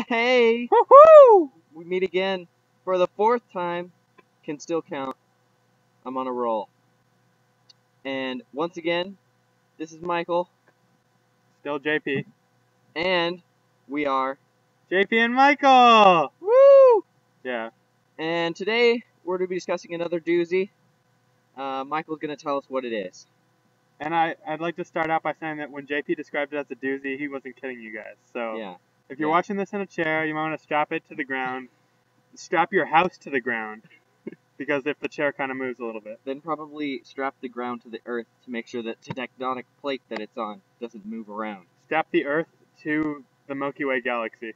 Hey! Woohoo! We meet again for the fourth time. Can still count. I'm on a roll. And once again, this is Michael. Still JP. And we are JP and Michael! Woo! Yeah. And today we're going to be discussing another doozy. Michael's going to tell us what it is. And I'd like to start out by saying that when JP described it as a doozy, he wasn't kidding you guys. So Yeah. if you're watching this in a chair, you might want to strap it to the ground. Strap your house to the ground. Because if the chair kind of moves a little bit. Then probably strap the ground to the earth to make sure that the tectonic plate that it's on doesn't move around. Strap the earth to the Milky Way galaxy.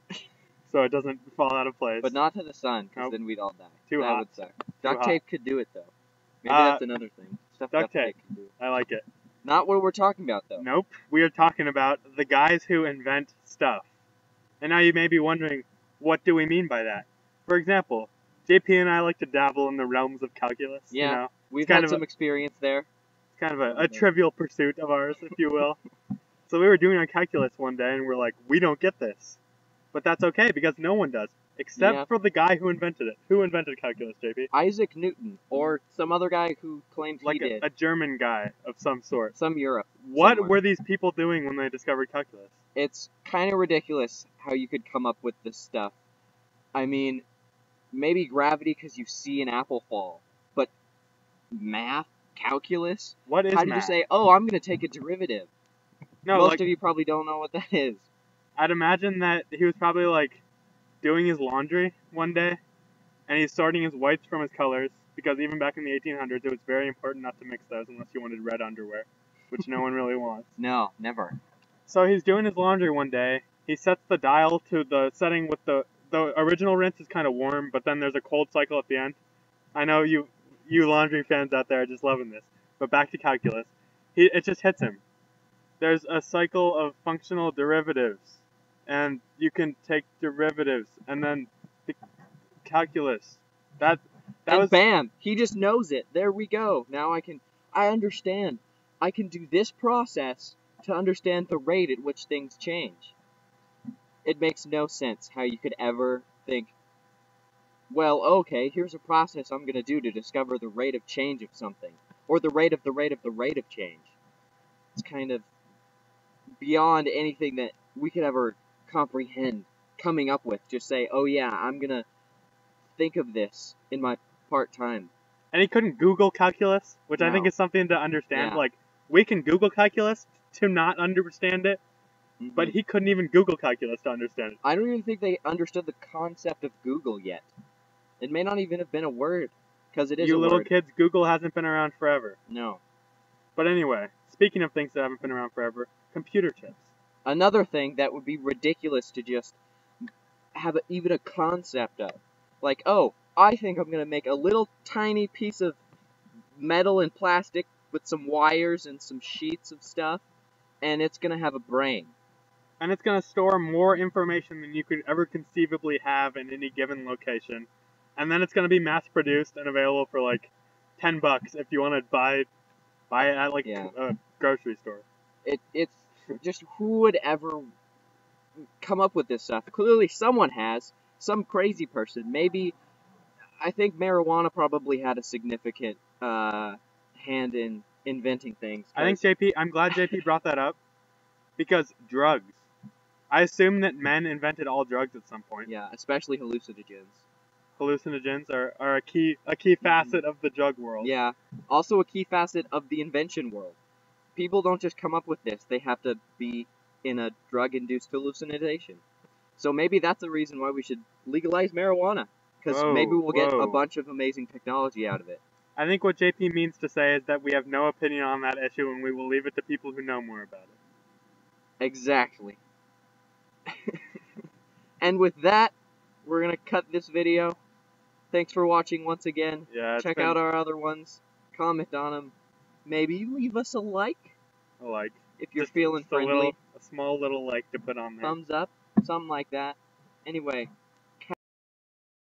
So it doesn't fall out of place. But not to the sun, because Nope. then we'd all die. Too that hot. would suck. Duct hot. tape could do it, though. Maybe that's another thing. Stuff Duct tape. could do it. I like it. Not what we're talking about, though. Nope. We are talking about the guys who invent stuff. And now you may be wondering, what do we mean by that? For example, JP and I like to dabble in the realms of calculus. Yeah, you know? we've had some experience there. It's kind of a trivial pursuit of ours, if you will. So we were doing our calculus one day, and we're like, we don't get this. But that's okay, because no one does. Except for the guy who invented it. Who invented calculus, JP? Isaac Newton, or some other guy who claimed he did. Like a German guy of some sort. Some Europe. What somewhere. were these people doing when they discovered calculus? It's kind of ridiculous how you could come up with this stuff. I mean, maybe gravity because you see an apple fall. But math? Calculus? What is How did math? you say, oh, I'm going to take a derivative? No, Most of you probably don't know what that is. I'd imagine that he was probably like doing his laundry one day, and he's sorting his whites from his colors, because even back in the 1800s it was very important not to mix those unless you wanted red underwear, which no one really wants. No, never. So he's doing his laundry one day, he sets the dial to the setting with the original rinse is kind of warm, but then there's a cold cycle at the end. I know you laundry fans out there are just loving this, but back to calculus. It just hits him. There's a cycle of functional derivatives, and you can take derivatives, and then the calculus. That was bam! He just knows it. There we go. Now I understand. I can do this process to understand the rate at which things change. It makes no sense how you could ever think, well, okay, here's a process I'm going to do to discover the rate of change of something, or the rate of the rate of the rate of change. It's kind of beyond anything that we could ever comprehend coming up with. Just say, oh yeah, I'm going to think of this in my part-time. And he couldn't Google calculus, which No. I think is something to understand. Yeah. Like, we can Google calculus to not understand it, but he couldn't even Google calculus to understand it. I don't even think they understood the concept of Google yet. It may not even have been a word, because it is a word. You little kids, Google hasn't been around forever. No. But anyway, speaking of things that haven't been around forever, computer chips. Another thing that would be ridiculous to just have even a concept of. Like, oh, I think I'm going to make a little tiny piece of metal and plastic with some wires and some sheets of stuff, and it's going to have a brain. And it's going to store more information than you could ever conceivably have in any given location. And then it's going to be mass-produced and available for like $10 if you want to buy it at like a grocery store. It's just, who would ever come up with this stuff? Clearly someone has. Some crazy person. Maybe, I think marijuana probably had a significant hand in inventing things. I think I'm glad JP brought that up, because drugs. I assume that men invented all drugs at some point. Yeah, especially hallucinogens. Hallucinogens are a key facet of the drug world. Yeah, also a key facet of the invention world. People don't just come up with this, they have to be in a drug-induced hallucination. So maybe that's the reason why we should legalize marijuana, because maybe we'll get a bunch of amazing technology out of it. I think what JP means to say is that we have no opinion on that issue, and we will leave it to people who know more about it. Exactly. And with that, we're going to cut this video. Thanks for watching once again. Yeah, check out our other ones. Comment on them. Maybe leave us a like. A like. If you're feeling friendly. A small little like to put on there. Thumbs up. Something like that. Anyway,